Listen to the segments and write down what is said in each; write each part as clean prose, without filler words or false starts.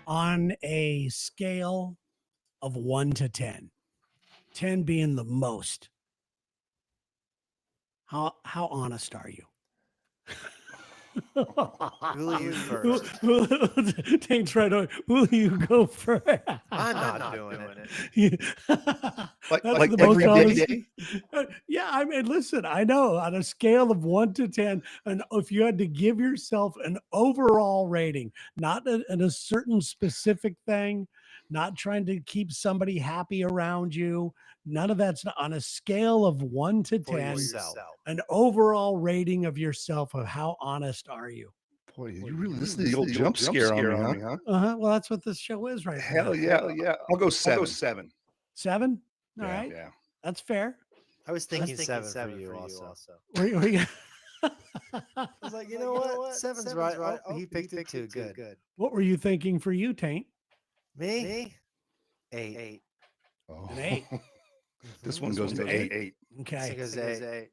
On a scale of 1 to 10, 10 being the most, how honest are you? Will you Who- first? Taint's right on. Will you go first? I'm not doing it. That's Like the most every honest. day? Yeah, I mean, listen, I know on a scale of 1 to 10, and if you had to give yourself an overall rating, not in a certain specific thing, not trying to keep somebody happy around you, none of that's on a scale of 1 to For 10, yourself. an overall rating of yourself of how honest are you? Boy, you really listen to the old jump scare on me, huh? Uh-huh. Well, that's what this show is right now. Hell yeah. I'll go 7. 7? All Yeah, right. yeah. That's fair. I was thinking seven for you also. Were you- I was like, you know what? Seven's right. Oh, he picked it too. Good. what were you thinking for you, Taint? Me? Eight. Oh. An 8. This one goes to An 8. Okay. Because eight.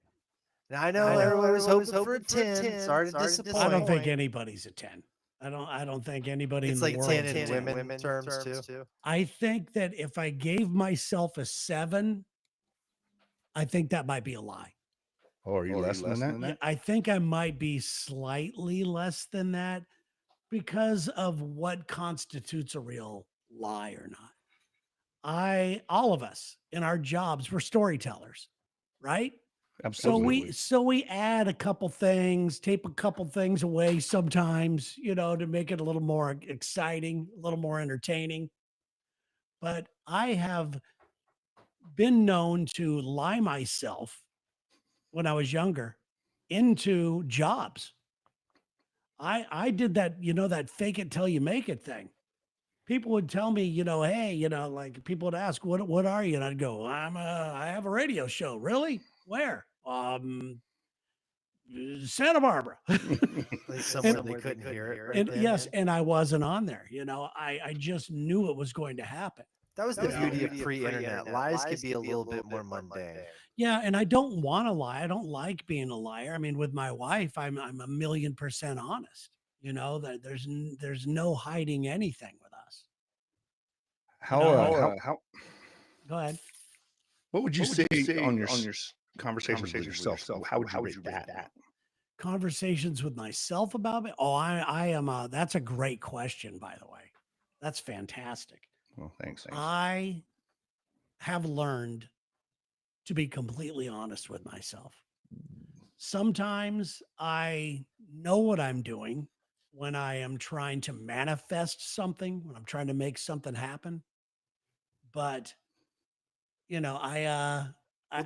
Now I know everyone was hoping for a 10. Sorry to disappoint. I don't think anybody's a 10. I don't think anybody it's in like the 10 world in is a 10. women terms too. I think that if I gave myself a 7, I think that might be a lie. Oh, are you less than that? Yeah, I think I might be slightly less than that because of what constitutes a real lie or not. All of us in our jobs, we're storytellers, right? Absolutely. So we add a couple things, tape a couple things away sometimes, to make it a little more exciting, a little more entertaining. But I have been known to lie myself when I was younger into jobs. I did that, that fake it till you make it thing. People would tell me, hey, like people would ask, what are you? And I'd go, I have a radio show. Really? Where? Santa Barbara. Like somewhere they couldn't hear it. Right And then. yes, and I wasn't on there. I just knew it was going to happen. That was the beauty of pre-internet. Lies could be a little bit more mundane. Yeah, and I don't want to lie. I don't like being a liar. I mean, with my wife, I'm 1,000,000% honest. That there's no hiding anything with us. How Go ahead. what would you say on your conversations with yourself? How would you rate that? Conversations with myself about it. Oh, I am. That's a great question, by the way. That's fantastic. Well, thanks. I have learned to be completely honest with myself. Sometimes I know what I'm doing when I am trying to manifest something, when I'm trying to make something happen. But Well,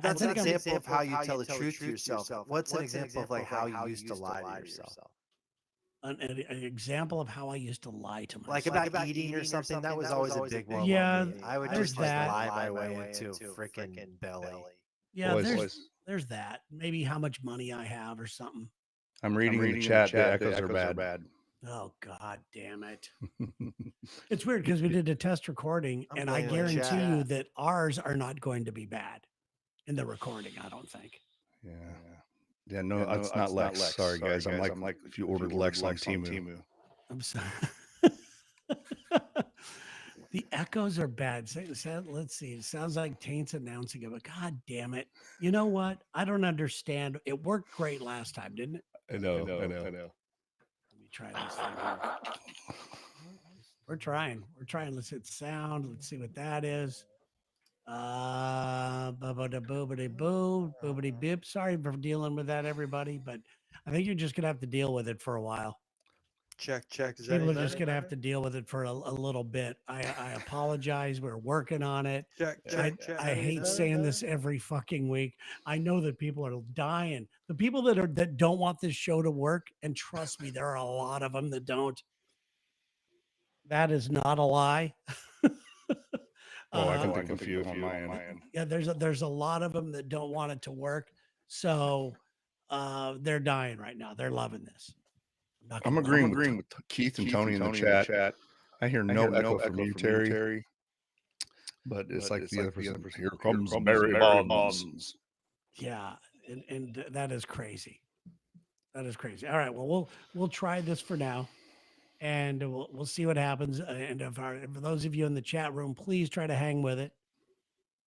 that's an think I'm- example of how you tell the truth to yourself. What's an example of like how you used to lie to yourself? an example of how I used to lie to myself. Like about eating or something. That was always a big one. Yeah, on me. I would there's just like that. lie my way into a freaking belly. Yeah, Boys. there's that. Maybe how much money I have or something. I'm reading in the chat. The echoes are bad. Oh God damn it. It's weird because we did a test recording I'm and I playing with guarantee you chat. that ours are not going to be bad in the recording, I don't think. Yeah, no, it's not Lex. Sorry, guys. I'm like if you ordered Lex on Temu. I'm sorry. The echoes are bad. Let's see. It sounds like Taint's announcing it, but God damn it. You know what? I don't understand. It worked great last time, didn't it? I know. Let me try this thing here. We're trying. Let's hit sound. Let's see what that is. Boobity boo, boobity bip. Sorry for dealing with that, everybody, but I think you're just gonna have to deal with it for a while. Check. Is People are just gonna have to deal with it for a little bit. I apologize. We're working on it. Check. I hate saying this every fucking week. I know that people are dying. The people that don't want this show to work, and trust me, there are a lot of them that don't. That is not a lie. Oh, I can think of a few on my end. Yeah, there's a lot of them that don't want it to work. So they're dying right now. They're loving this. I'm agreeing with Keith and Tony in the chat. I hear no echo from you, Terry. But it's like the other person. Here comes Barry Bonds. Yeah, and that is crazy. That is crazy. All right, well we'll try this for now. and we'll see what happens. And for those of you in the chat room, please try to hang with it.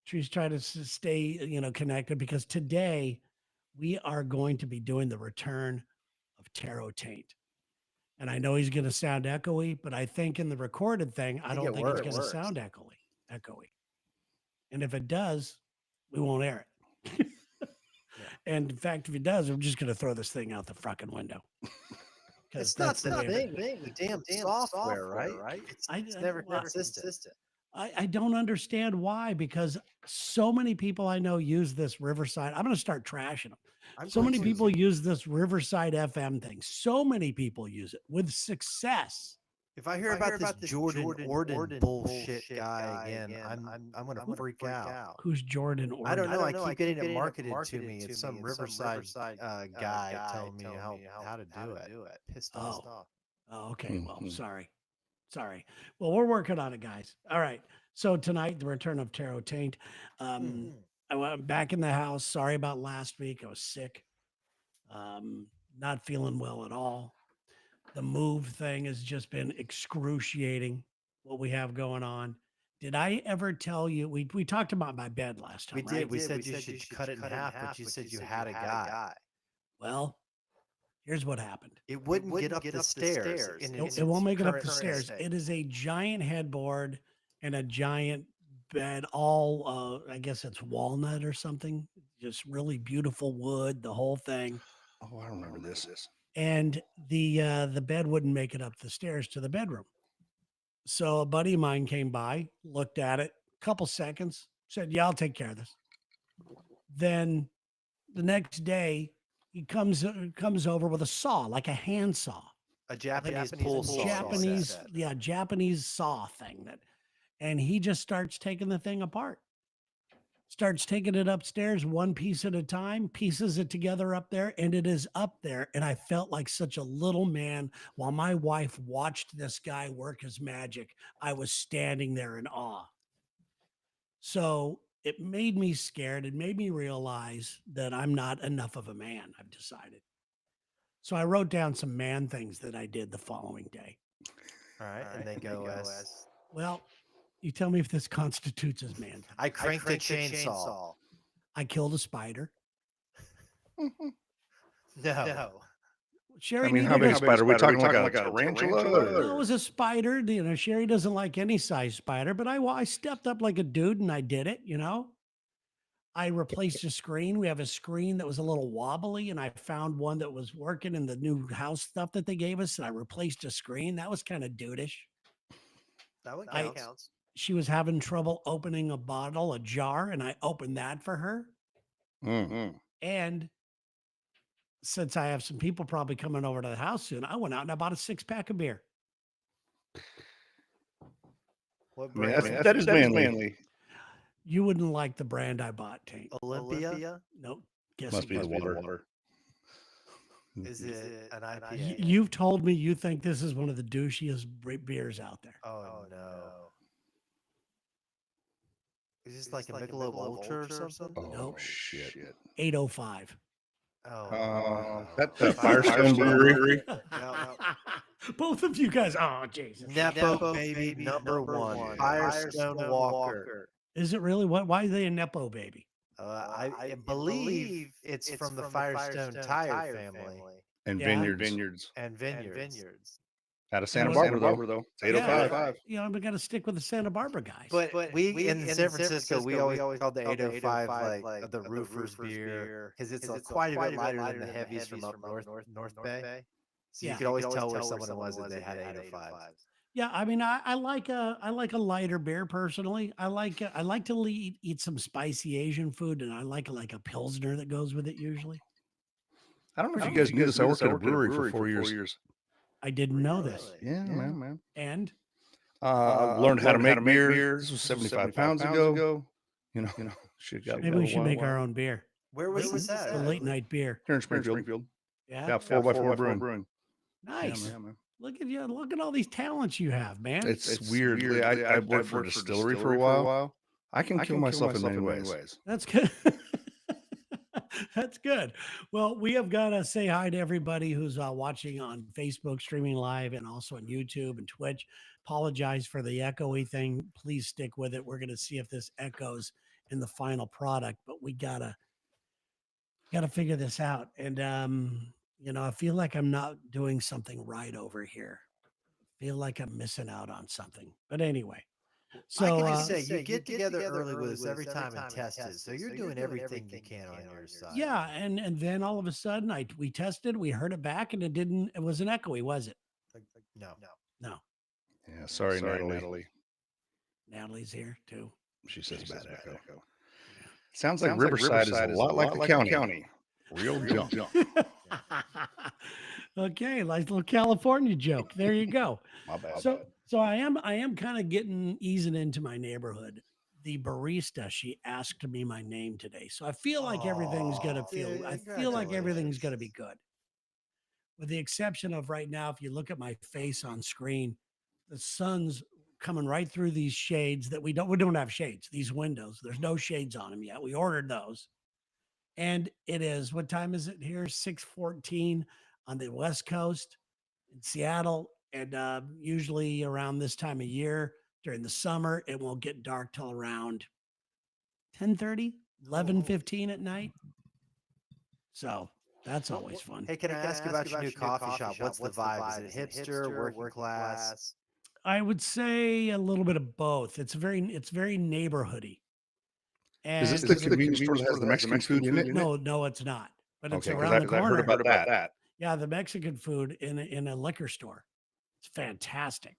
Please try to stay, connected, because today we are going to be doing the return of Tarot Taint. And I know he's going to sound echoey, but I think in the recorded thing, I don't think it's going to sound echoey. And if it does, we won't air it. And in fact, if it does, I'm just going to throw this thing out the fucking window. It's not the thing. The damn software, right? It's never consistent. I don't understand why, because so many people I know use this Riverside. I'm going to start trashing them. So many people use this Riverside FM thing. So many people use it with success. If I hear about this Jordan Orden bullshit guy again, I'm going to freak out. Who's Jordan Orden? I don't know. I keep getting it marketed to me. It's some Riverside guy telling me how to do it. Pissed off. Oh, okay. Well, sorry. Well, we're working on it, guys. All right. So tonight, the return of Tarot Taint. I went back in the house. Sorry about last week. I was sick. Not feeling well at all. The move thing has just been excruciating, what we have going on. Did I ever tell you? We talked about my bed last time. We did. We said you should cut it in half, but you said you had a guy. Well, here's what happened. It wouldn't get up the stairs. It won't make it up the stairs. It is a giant headboard and a giant bed, all I guess it's walnut or something. Just really beautiful wood, the whole thing. Oh, I remember this. And the bed wouldn't make it up the stairs to the bedroom. So a buddy of mine came by, looked at it, a couple seconds, said, "Yeah, I'll take care of this." Then the next day, he comes over with a saw, like a hand saw, a Japanese pull saw, Japanese saw thing and he just starts taking the thing apart. Starts taking it upstairs one piece at a time, pieces it together up there, and it is up there. And I felt like such a little man while my wife watched this guy work his magic. I was standing there in awe. So it made me scared. It made me realize that I'm not enough of a man, I've decided. So I wrote down some man things that I did the following day. All right. And they go as... Well, you tell me if this constitutes as man. I cranked a chainsaw. I killed a spider. No. Sherry, I mean, how big a spider? We're talking like a tarantula? No, it was a spider. Sherry doesn't like any size spider, but I stepped up like a dude and I did it, I replaced a screen. We have a screen that was a little wobbly, and I found one that was working in the new house stuff that they gave us, and I replaced a screen. That was kind of dudeish. That one counts. She was having trouble opening a jar, and I opened that for her. Mm-hmm. And since I have some people probably coming over to the house soon, I went out and I bought a 6-pack of beer. What brand? That is manly. You wouldn't like the brand I bought, Tank. Olympia? Nope. Guess Must be the water. Is it an IPA? You've told me you think this is one of the douchiest beers out there. Oh, no. Is this like a Michelob Ultra or something? Oh, nope. Shit. 805. Oh. That's the Firestone Brewery. No. Both of you guys. Oh, Jesus. Nepo baby number one. Firestone Walker. Is it really? Why are they a Nepo baby? I believe it's from the Firestone Tire family. And Vineyards. And Vineyards. Out of Santa Barbara, though. It's 805. We got to stick with the Santa Barbara guys. But we in San Francisco, we always called the 805 like the roofer's beer because it's quite a bit lighter than the heavies from up North Bay. So you could always tell where someone was that they had 805s. Yeah, I mean, I like a lighter beer personally. I like to eat some spicy Asian food, and I like a Pilsner that goes with it usually. I don't know if you guys knew this. I worked at a brewery for 4 years. I didn't know this. Yeah, man. And learned how to make beer. This was 75 pounds ago. Shit got maybe we should make our own beer. Where was that? A late night beer here in Springfield. Yeah, 4x4 brewing. Nice. Yeah, man. Look at you! Look at all these talents you have, man. It's weird. I worked for a distillery for a while. I can kill myself in many ways. That's good. That's good. Well, we have got to say hi to everybody who's watching on Facebook, streaming live, and also on YouTube and Twitch. Apologize for the echoey thing. Please stick with it. We're going to see if this echoes in the final product, but we gotta figure this out. And I feel like I'm not doing something right over here. Feel like I'm missing out on something. But anyway, I so can just say you get together early with us every time and test it. So you're doing everything you can on your side. yeah, and then all of a sudden we tested, we heard it back, and it wasn't echoey, was it? No. No. Yeah, sorry, Natalie. Natalie's here too. She says bad echo. Yeah. Sounds like Riverside is a lot like the county. Real junk. Okay, nice little California joke. There you go. My bad. So I am kind of easing into my neighborhood. The barista, she asked me my name today. So I feel like everything's gonna be good. With the exception of right now, if you look at my face on screen, the sun's coming right through these shades that we don't have shades, these windows. There's no shades on them yet. We ordered those. And it is, what time is it here? 6:14 on the West Coast in Seattle. And usually around this time of year during the summer, it won't get dark till around 10:30, 11:15 at night. So that's always fun. Hey, can I ask you about your new coffee shop? What's the vibe? Is it hipster, working class? I would say a little bit of both. It's very neighborhoody. And Is this the convenience store that has the Mexican food in it? No, it's not. But it's Okay, around the because I've corner. heard about that. Yeah, the Mexican food in a liquor store. It's fantastic.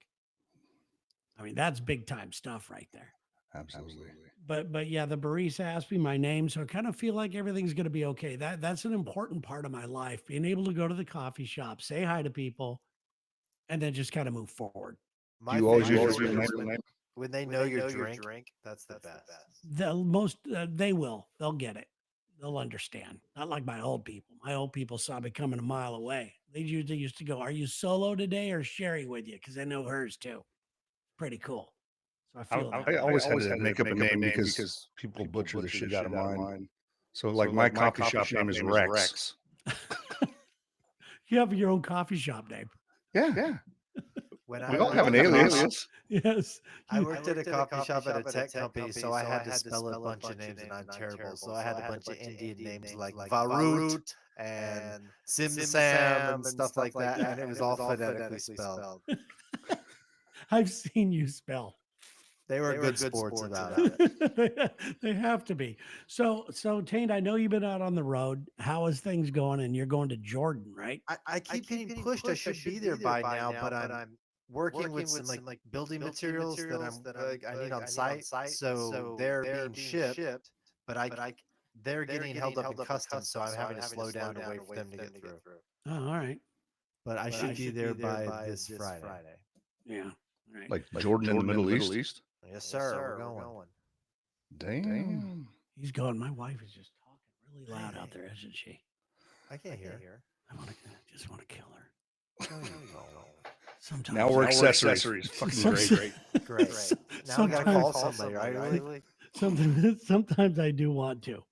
I mean, that's big time stuff right there. Absolutely. But yeah, the barista asked me my name, so I kind of feel like everything's going to be okay. That's an important part of my life, being able to go to the coffee shop, say hi to people, and then just kind of move forward. You always use your name? When they know your drink, that's the best. They'll get it. They'll understand. Not like my old people. My old people saw me coming a mile away. They usually used to go, "Are you solo today or Sherry with you?" Because I know hers too. Pretty cool. So I always had to make up a name because people butcher the shit out of mine. So like my coffee shop name is Rex. You have your own coffee shop name. Yeah. We all have an alias. Yes. I worked at a coffee shop at a tech company, so I had to spell a bunch of names, and I'm terrible. So I had a bunch of Indian names like Varut and Sim Sam and stuff like that, and it was all phonetically spelled. I've seen you spell. They were good sports about it. They have to be. So Taint, I know you've been out on the road. How is things going? And you're going to Jordan, right? I keep getting pushed. I should be there by now, but I'm working with some like building materials that I need on site. So they're being shipped, but they're getting held up in customs, so I'm having to slow down to wait for them to get through. Oh, all right. But I should be there by this Friday. Yeah. All right. Like Jordan in the Middle East? Yes, sir. We're going. Damn. He's going. My wife is just talking really loud out there, isn't she? I can't hear. I just want to kill her. Sometimes. Now we're accessories. Fucking great. Now I gotta call somebody, right? Really? Sometimes I do want to.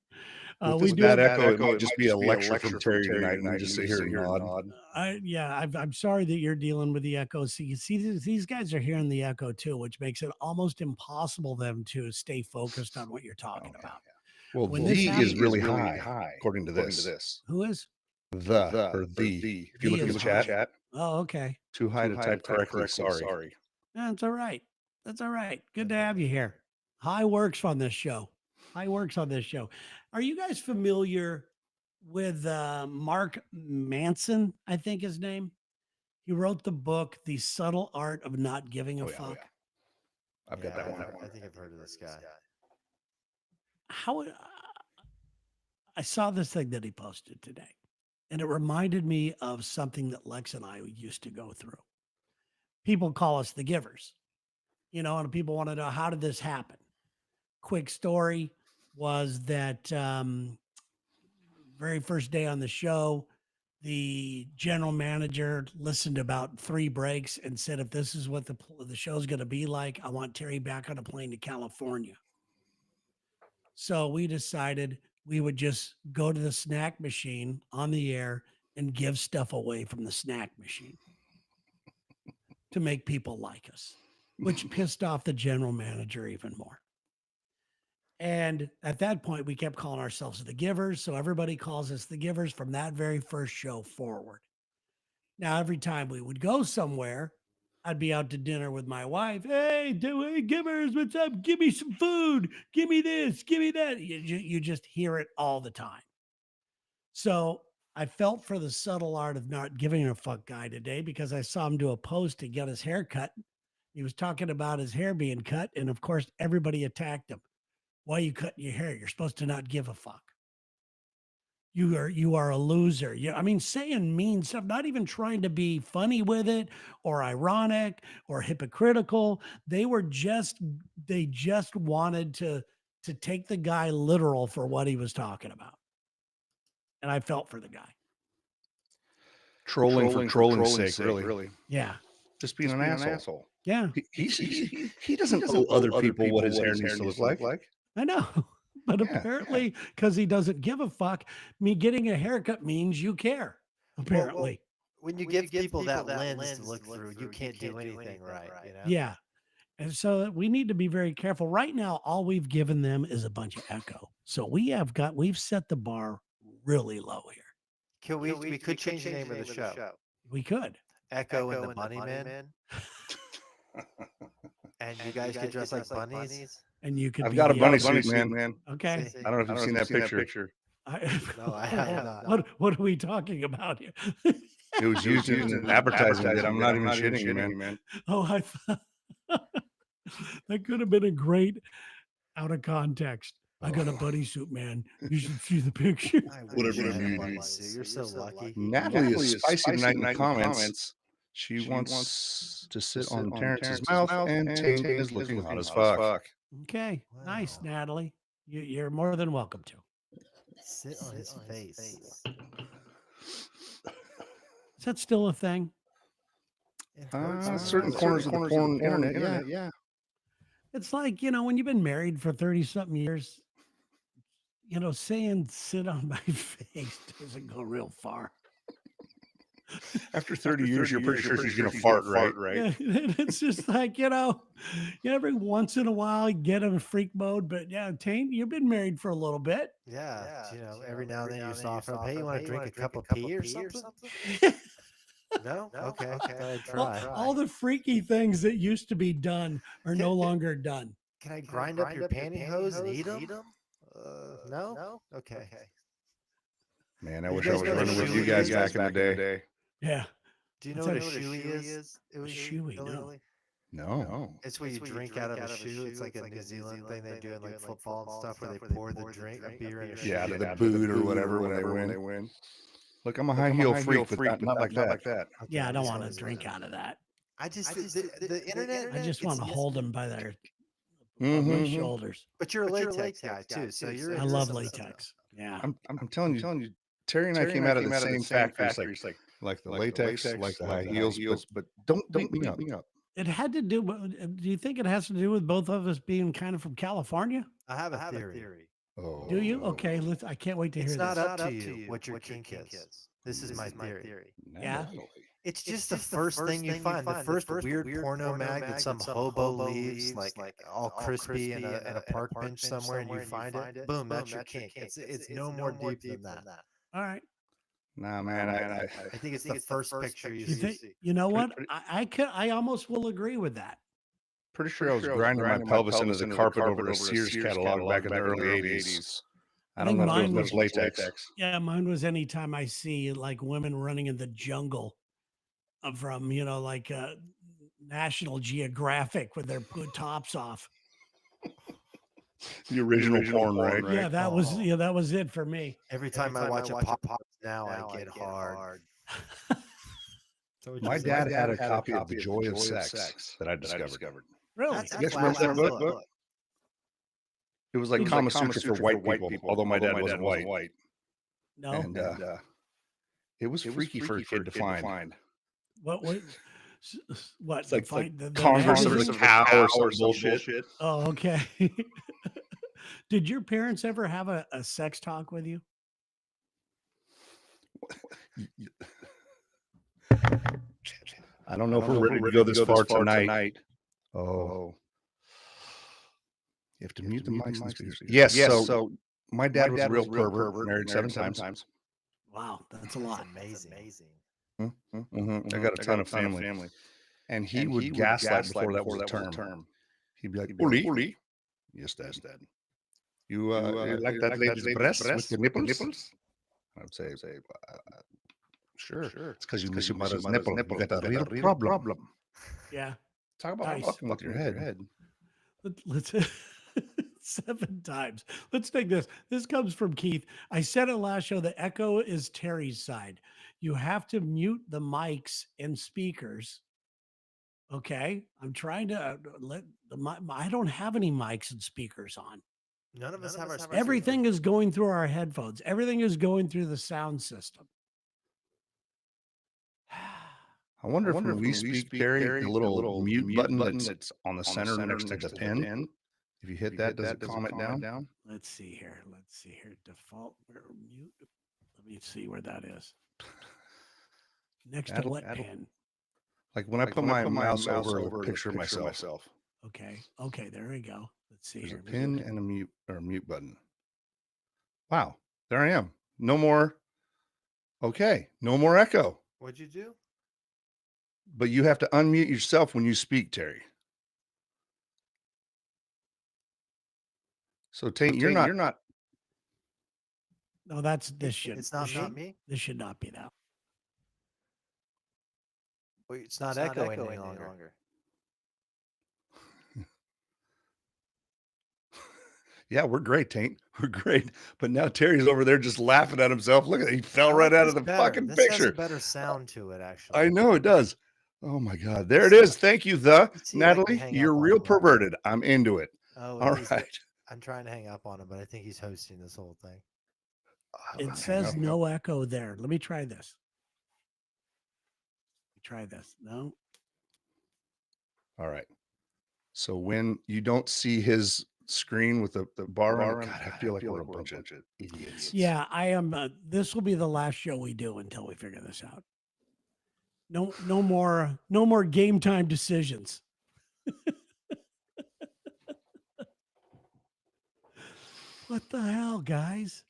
We do bad echo. It might just be a lecture from Terry tonight, and I just sit here and nod. I'm sorry that you're dealing with the echo. So you see, these guys are hearing the echo too, which makes it almost impossible them to stay focused on what you're talking about. Well, the is really high, according to this. Who is? The. If you look at the chat. Oh, okay. Too high to type correctly. Sorry. That's all right. Good to have you here. High works on this show. Are you guys familiar with Mark Manson? I think his name. He wrote the book, The Subtle Art of Not Giving a Fuck. Yeah. I've got that one. I think I've heard of this guy. I saw this thing that he posted today, and it reminded me of something that Lex and I used to go through. People call us the givers, and people want to know, how did this happen? Quick story was that very first day on the show, the general manager listened to about 3 breaks and said, if this is what the show's going to be like, I want Terry back on a plane to California. So we decided we would just go to the snack machine on the air and give stuff away from the snack machine to make people like us, which pissed off the general manager even more. And at that point, we kept calling ourselves the Givers. So everybody calls us the Givers from that very first show forward. Now, every time we would go somewhere, I'd be out to dinner with my wife. Hey, Givers, what's up? Give me some food. Give me this. Give me that. You just hear it all the time. So I felt for the subtle art of not giving a fuck guy today because I saw him do a post to get his hair cut. He was talking about his hair being cut. And of course, everybody attacked him. Why are you cutting your hair? You're supposed to not give a fuck. You are a loser. I mean, saying mean stuff, not even trying to be funny with it or ironic or hypocritical. They just wanted to take the guy literal for what he was talking about. And I felt for the guy. Trolling for trolling's sake, really. Yeah. Just being an asshole. Yeah. He doesn't owe other people what his hair needs to look like. I know. But apparently, because he doesn't give a fuck, me getting a haircut means you care. Apparently. When you give people that lens to look through, you can't do anything right. You know? Yeah. And so we need to be very careful. Right now, all we've given them is a bunch of echo. So we've set the bar really low here. We could change the name of the show. We could. Echo and the Bunny Men. And you guys could dress like bunnies. And you could. I've got a bunny suit, man. Okay. I don't know if you've seen that picture. No, I have not. What are we talking about here? It was used in an advertising that I'm not even shitting you, man. Oh, I thought that could have been a great out of context. I got a bunny suit, man. You should see the picture. Whatever you you need. need. You're so lucky. Natalie is spicy tonight in the comments. She wants to sit on Terrence's mouth, and Tate is looking hot as fuck. Okay, nice, Natalie. You're more than welcome to. Sit on his face. Is that still a thing? Certain corners of the porn internet, yeah. It's like, when you've been married for 30-something years, saying sit on my face doesn't go real far. After 30 years, you're pretty sure she's going to fart, right? Yeah, it's just like, every once in a while, you get in freak mode. But yeah, Taint, you've been married for a little bit. Yeah. Every now and then you soften up. Hey, you want to drink a cup of tea or something? No? Okay. I'd try. All the freaky things that used to be done are no longer done. Can I grind up your pantyhose and eat them? No? Okay. Man, I wish I was running with you guys back in the day. Yeah. Do you know what a shoey is? A shoey, no. No. It's where you drink out of a shoe. It's like a New Zealand thing they do in like football and stuff where they pour the drink, a beer in a shoe. Yeah, out of the boot or whatever when they win. Look, I'm a high heel freak, but not like that. Yeah, I don't want to drink out of that. I just the internet. I just want to hold them by their shoulders. But you're a latex guy too, so you're. I love latex. Yeah, I'm telling you, Terry and I came out of the same factories, like the latex, like the high heels, but don't beat me up. It had to do. Do you think it has to do with both of us being kind of from California? I have a theory. Oh, do you? Okay, I can't wait to hear this. It's not up to you what your kink is. This is my theory. Yeah. It's just the first thing you find. The first weird porno mag that some hobo leaves, like all crispy in a park bench somewhere, and you find it. Boom, that's your kink. It's no more deep than that. All right. Nah, man. I think it's the first picture you see. You know what? I almost will agree with that. Pretty sure I was grinding my pelvis into the carpet over a Sears catalog back in the early 80s. I don't know if it was latex. Yeah, mine was anytime I see like women running in the jungle from, like National Geographic with their tops off. The original porn, right? Yeah, that was it for me. Every time I watch a pop now, I get hard. My dad had a copy of The Joy of Sex that I discovered. Really? You guys remember that book? It was like Kama Sutra for white people, although my dad wasn't white. No. And it was freaky for a kid to find. What? It's like the Converse of the cow or some bullshit. Oh, okay. Did your parents ever have a sex talk with you? I don't know if we're ready to go this far tonight. Oh, you have to mute the mics and speakers. Yes. So my dad was a real pervert, married 7 times. Wow, that's a lot. Amazing. I got a ton of family. And he would gaslight before that was a term. He'd be like, Uli. Yes, Dad. You like that lady's breast with your nipples? I'd say, sure. It's because you miss your mother's nipple. You got a real problem. Yeah. Talk about Nice. fucking with your head. Let's 7 times. Let's take this. This comes from Keith. I said it last show. The echo is Terry's side. You have to mute the mics and speakers. Okay. I'm trying to let I don't have any mics and speakers on. None of us have our Everything is going through our headphones. Everything is going through the sound system. I wonder if when we speak, Terry, the little mute button that's on the center next to the pen, if you hit that, does it calm it down? Let's see here. Default mute. Let me see where that is. Next to what pen? Like when I put my mouse over a picture of myself. Okay. There we go. Let's see. There's here. a pin and a mute button. Wow. There I am. No more. Okay. No more echo. What'd you do? But you have to unmute yourself when you speak, Terry. So Tate, you're not. No, this should. It's not me. This should not be that. Wait, it's not echoing any longer. Yeah, we're great, Taint. We're great. But now Terry's over there just laughing at himself. Look at it. He fell right out of the fucking this picture. Has a better sound to it, actually. I know it does. Oh my God. There it is. Thank you, Natalie. You're real perverted. I'm into it. Oh, all right. I'm trying to hang up on him, but I think he's hosting this whole thing. It says no echo there. Let me try this. No. All right. So when you don't see his screen with the bar on it, God, I feel like we're a bunch of idiots. Yeah, I am. This will be the last show we do until we figure this out. No more game time decisions. What the hell, guys?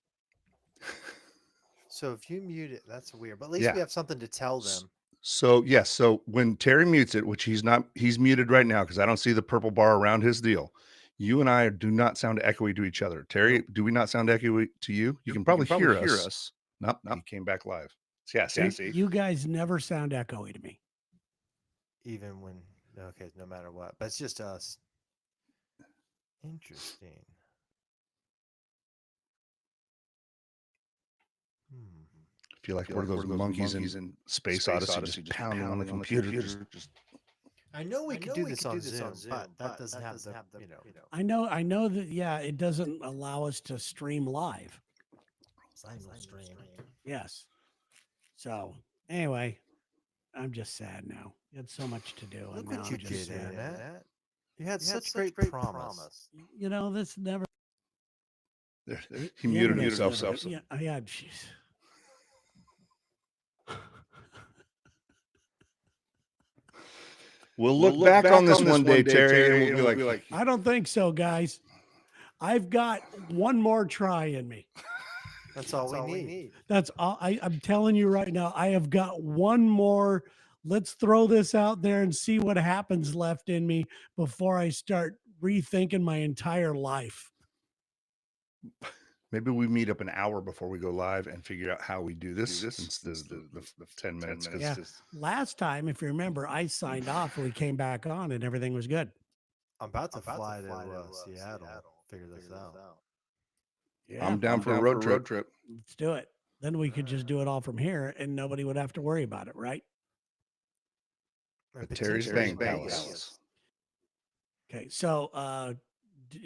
So if you mute it, that's weird. But at least we have something to tell them. So yes, so when Terry mutes it, which he's muted right now because I don't see the purple bar around his deal. You and I do not sound echoey to each other. Terry, do we not sound echoey to you? You can probably hear us. Nope, he came back live. Yeah, see? You guys never sound echoey to me. Even when, no matter what. But it's just us. Interesting. I feel like we're those monkeys in Space Odyssey just pounding on the computer. I know we could do this on Zoom, but that doesn't have the, I know that, it doesn't allow us to stream live. Stream. Yes. So anyway, I'm just sad now. You had so much to do. Look and what now you I'm just did, sad. Annette. You had such great promise. This never. He muted himself. Yeah, jeez. We'll look back on this one day, Terry, and we'll be like, I don't think so, guys. I've got one more try in me. That's all we need. That's all. I'm telling you right now, I have got one more. Let's throw this out there and see what happens left in me before I start rethinking my entire life. Maybe we meet up an hour before we go live and figure out how we do this instead of the 10 minutes. Yeah. Last time, if you remember, I signed off and we came back on and everything was good. I'm about to fly to Seattle. Figure this out. Yeah, I'm down for a road trip. Let's do it. Then we could just do it all from here and nobody would have to worry about it, right? At Terry's Bank Palace. Okay, so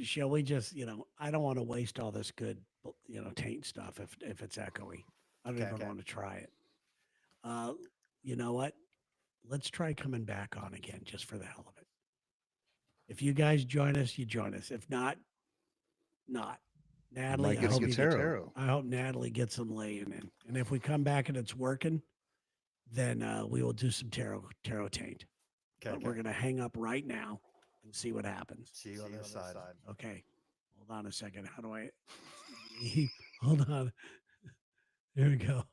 shall we just, I don't want to waste all this good, taint stuff if it's echoey. I don't even want to try it. You know what? Let's try coming back on again just for the hell of it. If you guys join us, you join us. If not, not. Natalie, Like it's tarot. I hope Natalie gets some laying in. And if we come back and it's working, then we will do some tarot taint. Okay, But we're going to hang up right now and see what happens. see you on the other side. Okay. Hold on a second. How do I hold on. There we go.